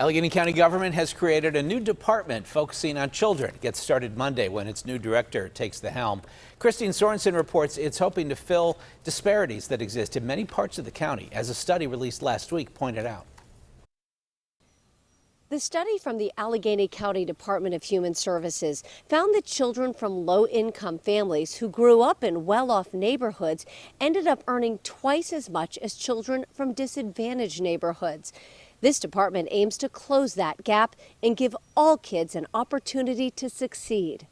Allegheny County government has created a new department focusing on children. It gets started Monday when its new director takes the helm. Kristine Sorensen reports it's hoping to fill disparities that exist in many parts of the county, as a study released last week pointed out. The study from the Allegheny County Department of Human Services found that children from low-income families who grew up in well-off neighborhoods ended up earning twice as much as children from disadvantaged neighborhoods. This department aims to close that gap and give all kids an opportunity to succeed.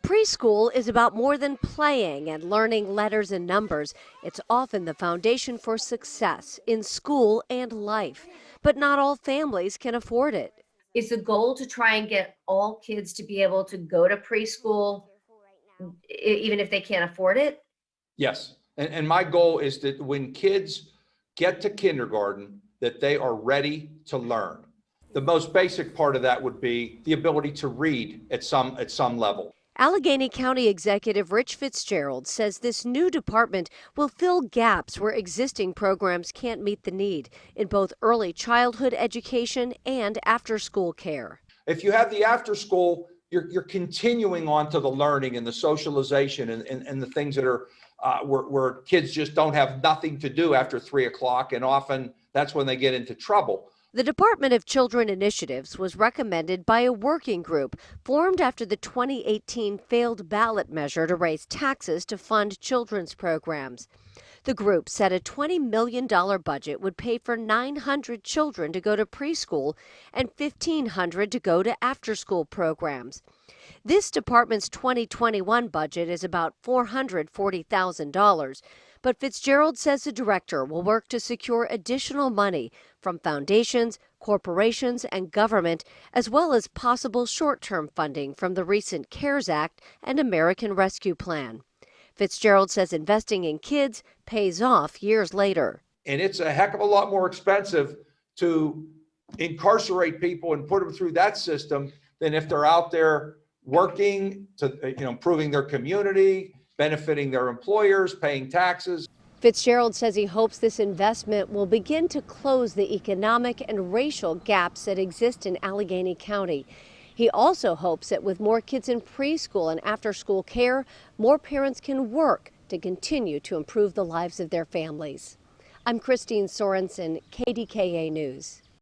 Preschool is about more than playing and learning letters and numbers. It's often the foundation for success in school and life. But not all families can afford it. Is the goal to try and get all kids to be able to go to preschool, even if they can't afford it? Yes. And my goal is that when kids get to kindergarten, that they are ready to learn. The most basic part of that would be the ability to read at some level. Allegheny County Executive Rich Fitzgerald says this new department will fill gaps where existing programs can't meet the need in both early childhood education and after-school care. If you have the after-school, you're continuing on to the learning and the socialization and the things that are where kids just don't have nothing to do after 3 o'clock, and often that's when they get into trouble. The Department of Children Initiatives was recommended by a working group formed after the 2018 failed ballot measure to raise taxes to fund children's programs. The group said a $20 million budget would pay for 900 children to go to preschool and 1,500 to go to after-school programs. This department's 2021 budget is about $440,000. But Fitzgerald says the director will work to secure additional money from foundations, corporations, and government, as well as possible short-term funding from the recent CARES Act and American Rescue Plan. Fitzgerald says investing in kids pays off years later. And it's a heck of a lot more expensive to incarcerate people and put them through that system than if they're out there working to, improving their community, benefiting their employers, paying taxes. Fitzgerald says he hopes this investment will begin to close the economic and racial gaps that exist in Allegheny County. He also hopes that with more kids in preschool and after-school care, more parents can work to continue to improve the lives of their families. I'm Kristine Sorensen, KDKA News.